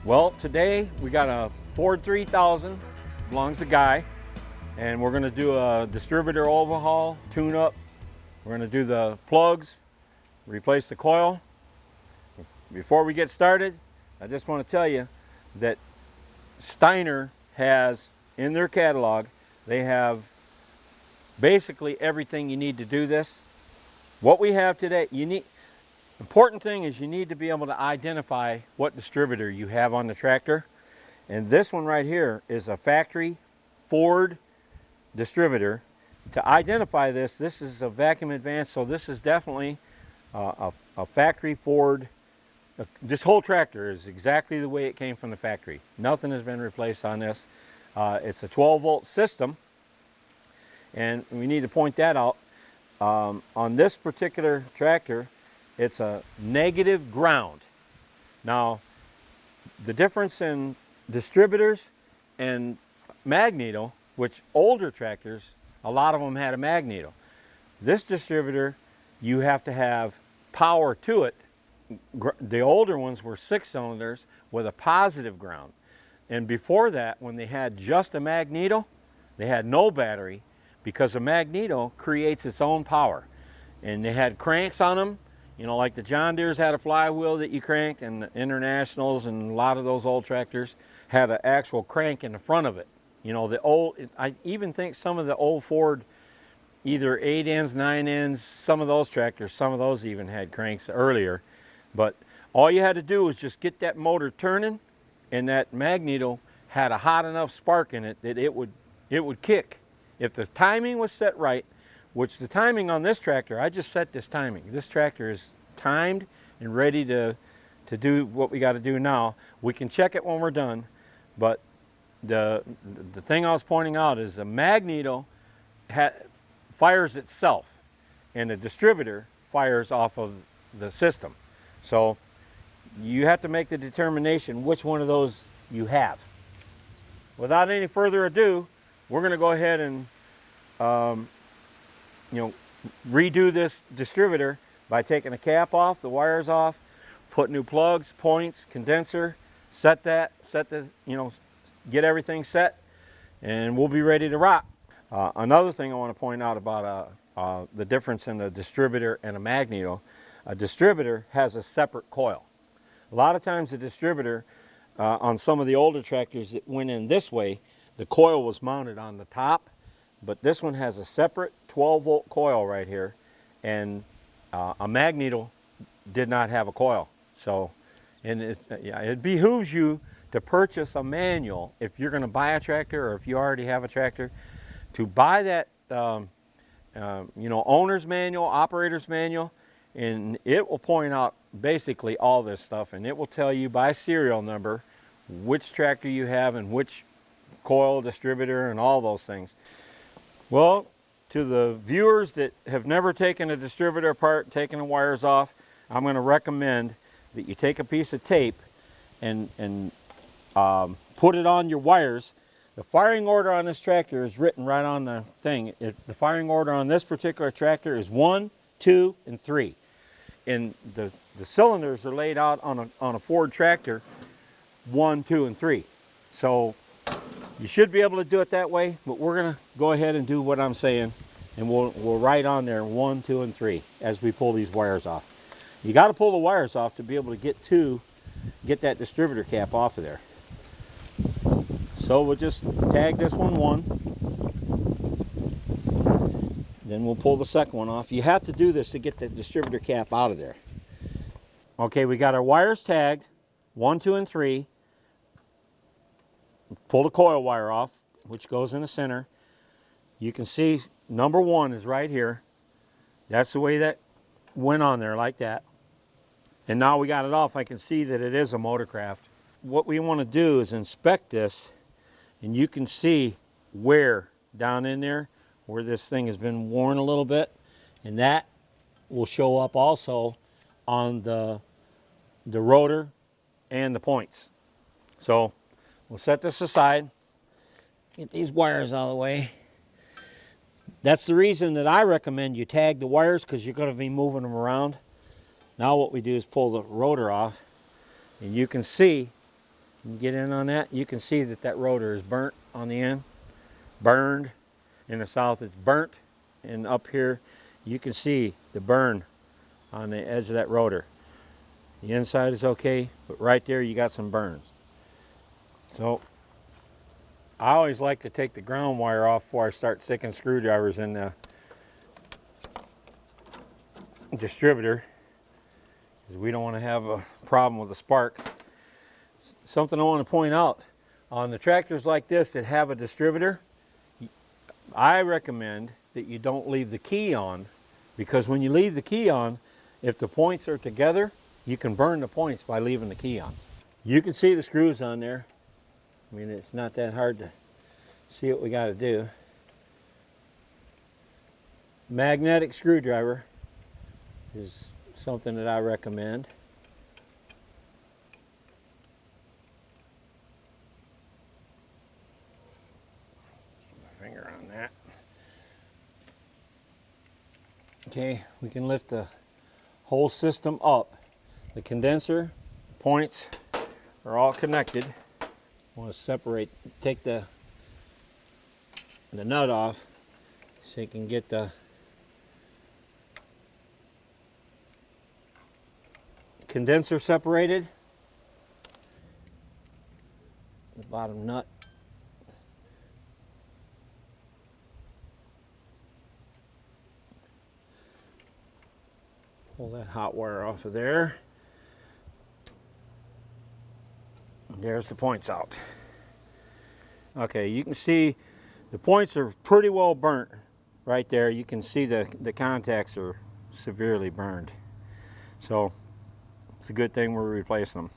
Well, today we got a Ford 3000, belongs to Guy, and we're going to do a distributor overhaul, tune up. We're going to do the plugs, replace the coil. Before we get started, I just want to tell you that Steiner has in their catalog, they have basically everything you need to do this. What we have today, important thing is you need to be able to identify what distributor you have on the tractor. And this one right here is a factory Ford distributor. To identify this is a vacuum advance, so this is definitely a factory Ford. This whole tractor is exactly the way it came from the factory. Nothing has been replaced on this. It's a 12-volt system, and we need to point that out. On this particular tractor, it's a negative ground. Now, the difference in distributors and magneto, which older tractors, a lot of them had a magneto. This distributor, you have to have power to it. The older ones were 6 cylinders with a positive ground. And before that, when they had just a magneto, they had no battery, because a magneto creates its own power. And they had cranks on them. You know, like the John Deere's had a flywheel that you cranked, and the Internationals and a lot of those old tractors had an actual crank in the front of it. You know, I even think some of the old Ford, either 8 ends, 9 ends, some of those tractors, some of those even had cranks earlier. But all you had to do was just get that motor turning, and that magneto had a hot enough spark in it that it would kick. If the timing was set right, which the timing on this tractor, I just set this timing. This tractor is timed and ready to do what we got to do now. We can check it when we're done, but the thing I was pointing out is the magneto fires itself, and the distributor fires off of the system. So you have to make the determination which one of those you have. Without any further ado, we're going to go ahead and redo this distributor by taking the cap off, the wires off, put new plugs, points, condenser, get everything set, and we'll be ready to rock. Another thing I want to point out about the difference in a distributor and a magneto: a distributor has a separate coil. A lot of times the distributor on some of the older tractors that went in this way, the coil was mounted on the top, but this one has a separate 12-volt coil right here, and a magneto did not have a coil. So, it behooves you to purchase a manual if you're going to buy a tractor, or if you already have a tractor, to buy that owner's manual, operator's manual, and it will point out basically all this stuff, and it will tell you by serial number which tractor you have and which coil, distributor, and all those things. Well, to the viewers that have never taken a distributor apart, taken the wires off, I'm going to recommend that you take a piece of tape and put it on your wires. The firing order on this tractor is written right on the thing. The firing order on this particular tractor is 1, 2, and 3. And the cylinders are laid out on a Ford tractor, 1, 2, and 3. So you should be able to do it that way, but we're going to go ahead and do what I'm saying, and we'll write on there 1, 2, and 3 as we pull these wires off. You got to pull the wires off to be able to get that distributor cap off of there. So we'll just tag this one 1. Then we'll pull the second one off. You have to do this to get the distributor cap out of there. Okay, we got our wires tagged, 1, 2, and 3. Pull the coil wire off, which goes in the center. You can see number 1 is right here. That's the way that went on there, like that. And now we got it off, I can see that it is a Motorcraft. What we want to do is inspect this, and you can see wear down in there where this thing has been worn a little bit, and that will show up also on the rotor and the points. So we'll set this aside, get these wires out of the way. That's the reason that I recommend you tag the wires, because you're going to be moving them around. Now what we do is pull the rotor off, and you can see You get in on that, you can see that that rotor is burnt on the end. Burned. In the south it's burnt, and up here you can see the burn on the edge of that rotor. The inside is okay, but right there you got some burns. So I always like to take the ground wire off before I start sticking screwdrivers in the distributor, because we don't want to have a problem with the spark. Something I want to point out, on the tractors like this that have a distributor, I recommend that you don't leave the key on, because when you leave the key on, if the points are together, you can burn the points by leaving the key on. You can see the screws on there. I mean, it's not that hard to see what we got to do. Magnetic screwdriver is something that I recommend. Keep my finger on that. Okay, we can lift the whole system up. The condenser, points are all connected. I want to separate, take the nut off so you can get the condenser separated. The bottom nut. Pull that hot wire off of there. There's the points out. Okay, you can see the points are pretty well burnt right there. You can see the contacts are severely burned. So it's a good thing we're replacing them.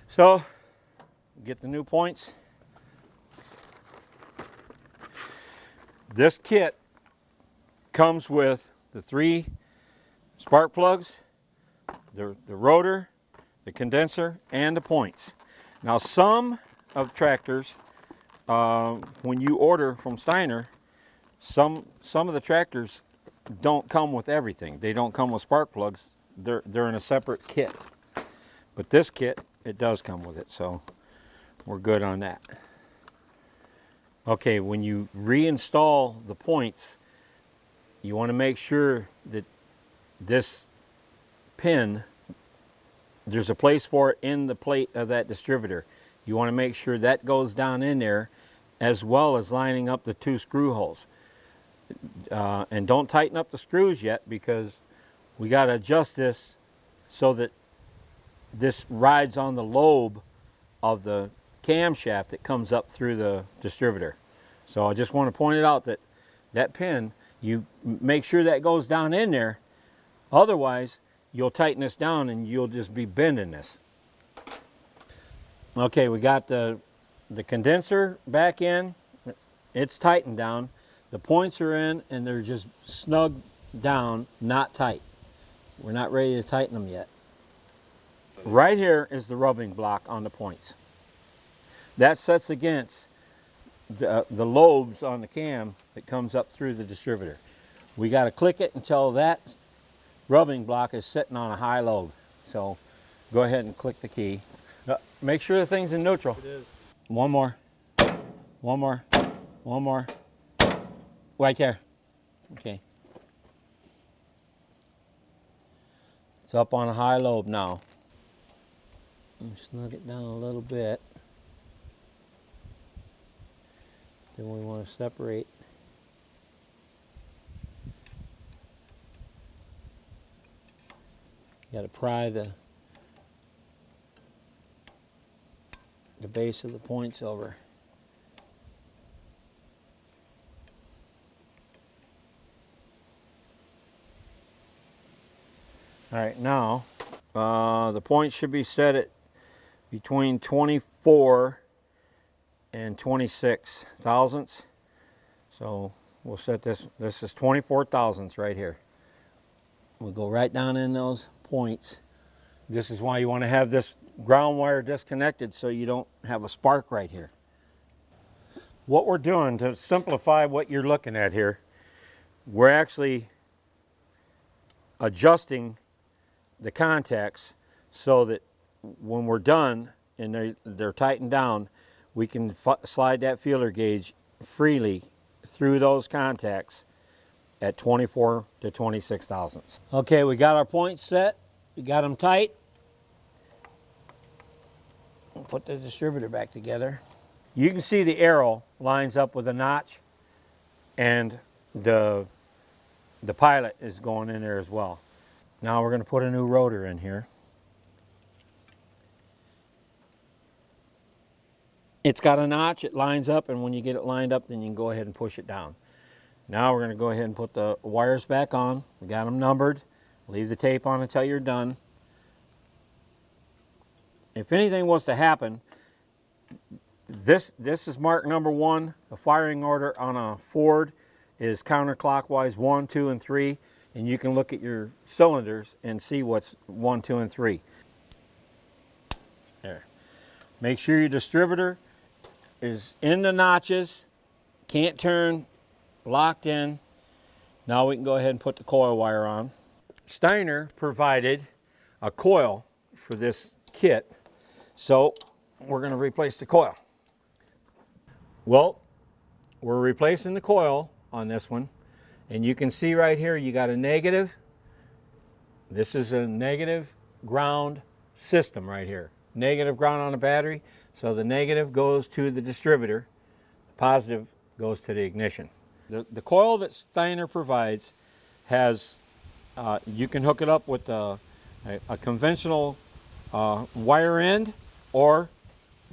So get the new points. This kit comes with the 3 spark plugs, the rotor, the condenser, and the points. Now some of tractors, when you order from Steiner, some of the tractors don't come with everything. They don't come with spark plugs. They're in a separate kit. But this kit, it does come with it, so we're good on that. Okay, when you reinstall the points, you want to make sure that this pin, there's a place for it in the plate of that distributor. You want to make sure that goes down in there, as well as lining up the 2 screw holes. And don't tighten up the screws yet, because we got to adjust this so that this rides on the lobe of the camshaft that comes up through the distributor. So I just want to point it out that that pin, you make sure that goes down in there. Otherwise, you'll tighten this down and you'll just be bending this. Okay, we got the condenser back in. It's tightened down. The points are in and they're just snug down, not tight. We're not ready to tighten them yet. Right here is the rubbing block on the points. That sets against the lobes on the cam that comes up through the distributor. We got to click it until that rubbing block is sitting on a high lobe. So go ahead and click the key. Make sure the thing's in neutral. It is. One more. One more. One more. Right there. Okay. It's up on a high lobe now. Snug it down a little bit. Then we want to separate. You got to pry the base of the points over. All right, now the points should be set at between 24 and 26 thousandths. So we'll set this is 24 thousandths right here. We'll go right down in those points. This is why you want to have this ground wire disconnected so you don't have a spark right here. What we're doing to simplify what you're looking at here, we're actually adjusting the contacts so that when we're done, and they're tightened down, we can slide that feeler gauge freely through those contacts at 24 to 26 thousandths. Okay, we got our points set. We got them tight. We'll put the distributor back together. You can see the arrow lines up with the notch, and the pilot is going in there as well. Now we're going to put a new rotor in here. It's got a notch, it lines up, and when you get it lined up, then you can go ahead and push it down. Now we're going to go ahead and put the wires back on. We got them numbered. Leave the tape on until you're done. If anything was to happen, this is mark number 1. The firing order on a Ford is counterclockwise 1, 2, and 3, and you can look at your cylinders and see what's 1, 2, and 3. There. Make sure your distributor is in the notches, can't turn, locked in. Now we can go ahead and put the coil wire on. Steiner provided a coil for this kit, so we're going to replace the coil. Well, we're replacing the coil on this one, and you can see right here you got a negative. This is a negative ground system right here. Negative ground on the battery, so the negative goes to the distributor, the positive goes to the ignition. The coil that Steiner provides has, you can hook it up with a conventional wire end or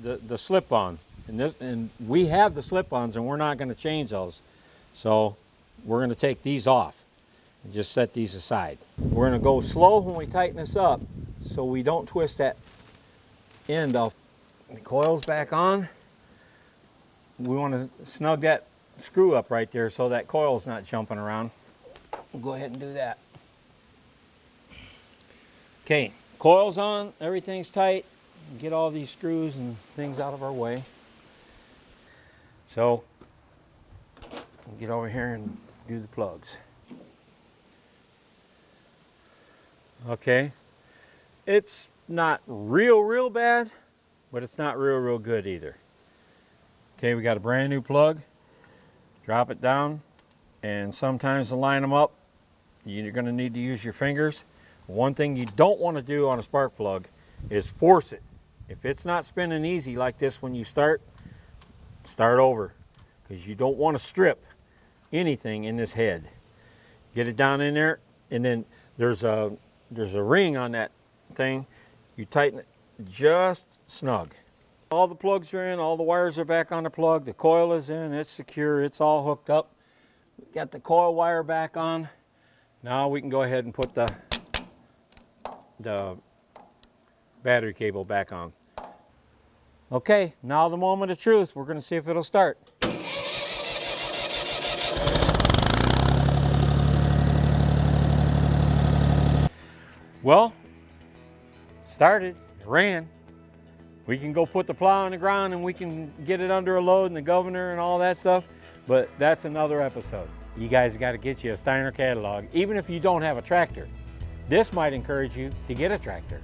the slip-on. And we have the slip-ons, and we're not going to change those. So we're going to take these off and just set these aside. We're going to go slow when we tighten this up so we don't twist that end off. The coil's back on. We want to snug that screw up right there so that coil's not jumping around. We'll go ahead and do that. Okay, coil's on, everything's tight. Get all these screws and things out of our way. So, we'll get over here and do the plugs. Okay, it's not real bad, but it's not real good either. Okay, we got a brand new plug. Drop it down, and sometimes to line them up, you're going to need to use your fingers. One thing you don't want to do on a spark plug is force it. If it's not spinning easy like this when you start over, because you don't want to strip anything in this head. Get it down in there, and then there's a ring on that thing. You tighten it just snug. All the plugs are in, all the wires are back on the plug, the coil is in, it's secure, it's all hooked up. We got the coil wire back on. Now we can go ahead and put the battery cable back on. Okay, now the moment of truth. We're going to see if it'll start. Well, started, it ran. We can go put the plow on the ground and we can get it under a load and the governor and all that stuff, but that's another episode. You guys got to get you a Steiner catalog, even if you don't have a tractor. This might encourage you to get a tractor,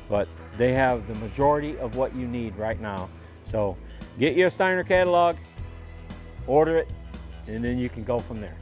but they have the majority of what you need right now. So get you a Steiner catalog, order it, and then you can go from there.